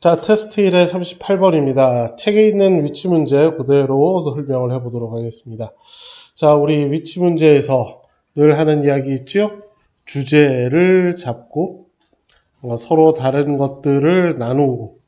자, 테스트 1의 38번입니다. 책에 있는 위치 문제 그대로 설명을 해보도록 하겠습니다. 자, 우리 위치 문제에서 늘 하는 이야기 있죠? 주제를 잡고 서로 다른 것들을 나누고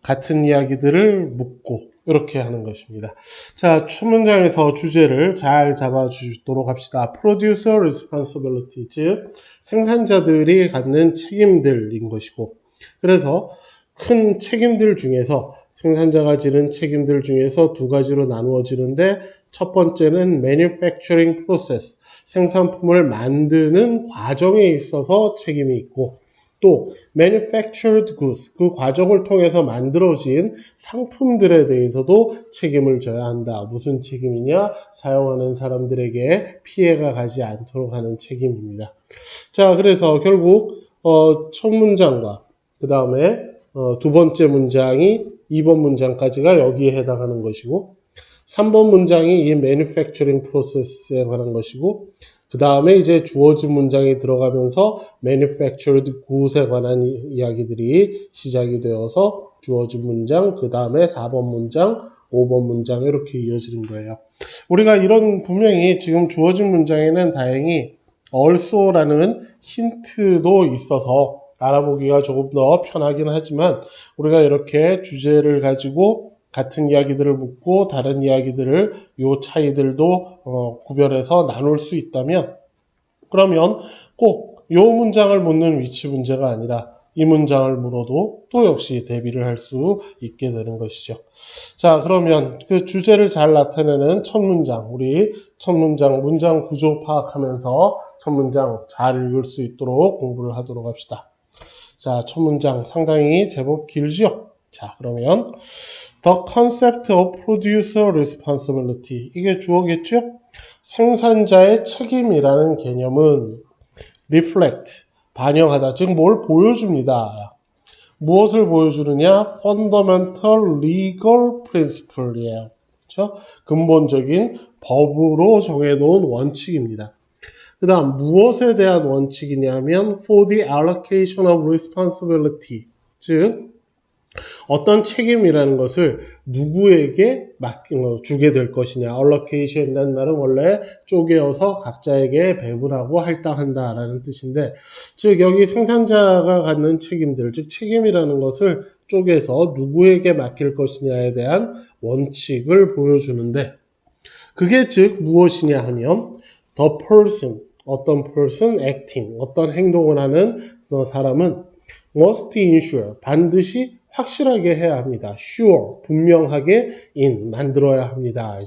같은 이야기들을 묻고 이렇게 하는 것입니다. 자, 첫 문장에서 주제를 잘 잡아주도록 합시다. Producer responsibility, 즉 생산자들이 갖는 책임들인 것이고, 그래서 큰 책임들 중에서 생산자가 지는 책임들 중에서 두 가지로 나누어지는데, 첫 번째는 manufacturing process, 생산품을 만드는 과정에 있어서 책임이 있고, 또 manufactured goods, 그 과정을 통해서 만들어진 상품들에 대해서도 책임을 져야 한다. 무슨 책임이냐? 사용하는 사람들에게 피해가 가지 않도록 하는 책임입니다. 자, 그래서 결국 첫 문장과 그 다음에 두 번째 문장이 2번 문장까지가 여기에 해당하는 것이고, 3번 문장이 이 manufacturing process에 관한 것이고, 그 다음에 이제 주어진 문장이 들어가면서 manufactured goods에 관한 이야기들이 시작이 되어서 주어진 문장, 그 다음에 4번 문장, 5번 문장 이렇게 이어지는 거예요. 우리가 이런 분명히 지금 주어진 문장에는 다행히 also라는 힌트도 있어서 알아보기가 조금 더 편하긴 하지만, 우리가 이렇게 주제를 가지고 같은 이야기들을 묻고 다른 이야기들을 요 차이들도 구별해서 나눌 수 있다면, 그러면 꼭 요 문장을 묻는 위치 문제가 아니라 이 문장을 물어도 또 역시 대비를 할 수 있게 되는 것이죠. 자, 그러면 그 주제를 잘 나타내는 첫 문장, 우리 첫 문장, 문장 구조 파악하면서 첫 문장 잘 읽을 수 있도록 공부를 하도록 합시다. 자, 첫 문장 상당히 제법 길지요? 자, 그러면 The concept of producer responsibility, 이게 주어겠죠? 생산자의 책임이라는 개념은 reflect, 반영하다, 즉 뭘 보여줍니다. 무엇을 보여주느냐? fundamental legal principle이에요. 그렇죠? 근본적인 법으로 정해놓은 원칙입니다. 그 다음 무엇에 대한 원칙이냐면 for the allocation of responsibility, 즉 어떤 책임이라는 것을 누구에게 주게 될 것이냐. allocation이라는 말은 원래 쪼개어서 각자에게 배분하고 할당한다 라는 뜻인데, 즉 여기 생산자가 갖는 책임들, 즉 책임이라는 것을 쪼개서 누구에게 맡길 것이냐에 대한 원칙을 보여주는데, 그게 즉 무엇이냐 하면 the person, 어떤 person acting, 어떤 행동을 하는 사람은 must ensure, 반드시 확실하게 해야 합니다. sure, 분명하게 만들어야 합니다.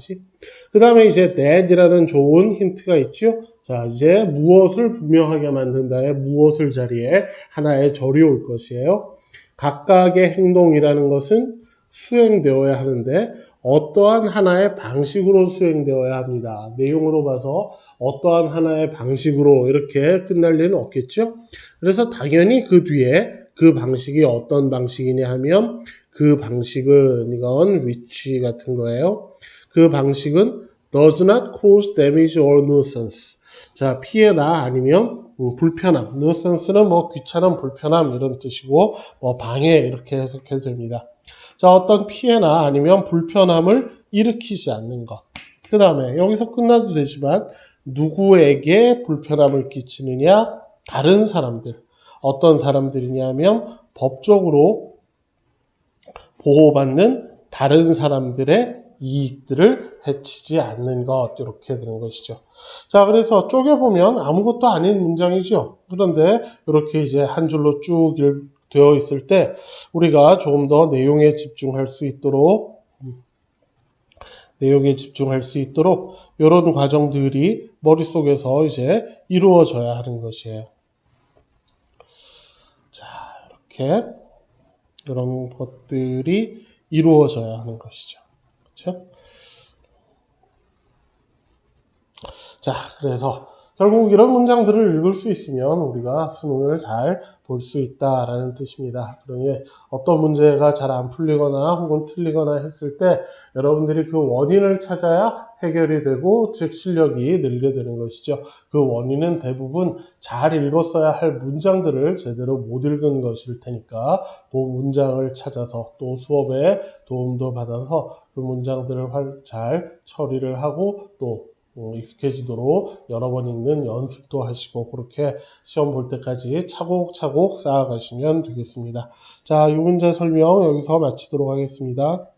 그 다음에 이제 that이라는 좋은 힌트가 있죠. 자, 이제 무엇을 분명하게 만든다에 무엇을 자리에 하나의 절이 올 것이에요. 각각의 행동이라는 것은 수행되어야 하는데 어떠한 하나의 방식으로 수행되어야 합니다. 내용으로 봐서 어떠한 하나의 방식으로 이렇게 끝날 리는 없겠죠. 그래서 당연히 그 뒤에 그 방식이 어떤 방식이냐 하면 그 방식은 이건 which 같은 거예요. 그 방식은 does not cause damage or nuisance. 자, 피해나 아니면 불편함. nuisance는 뭐 귀찮음, 불편함 이런 뜻이고 뭐 방해 이렇게 해석해도 됩니다. 자, 어떤 피해나 아니면 불편함을 일으키지 않는 것. 그 다음에 여기서 끝나도 되지만 누구에게 불편함을 끼치느냐? 다른 사람들. 어떤 사람들이냐면 법적으로 보호받는 다른 사람들의 이익들을 해치지 않는 것, 이렇게 되는 것이죠. 자, 그래서 쪼개보면 아무것도 아닌 문장이죠. 그런데 이렇게 이제 한 줄로 쭉 되어 있을 때 우리가 조금 더 내용에 집중할 수 있도록 이런 과정들이 머릿속에서 이제 이루어져야 하는 것이에요. 자, 이렇게 이런 것들이 이루어져야 하는 것이죠. 그렇죠? 자, 그래서 결국 이런 문장들을 읽을 수 있으면 우리가 수능을 잘 볼 수 있다라는 뜻입니다. 그러니 어떤 문제가 잘 안 풀리거나 혹은 틀리거나 했을 때 여러분들이 그 원인을 찾아야 해결이 되고 즉 실력이 늘게 되는 것이죠. 그 원인은 대부분 잘 읽었어야 할 문장들을 제대로 못 읽은 것일 테니까 그 문장을 찾아서 또 수업에 도움도 받아서 그 문장들을 잘 처리를 하고 또 익숙해지도록 여러 번 읽는 연습도 하시고 그렇게 시험 볼 때까지 차곡차곡 쌓아가시면 되겠습니다. 자, 이 문제 설명 여기서 마치도록 하겠습니다.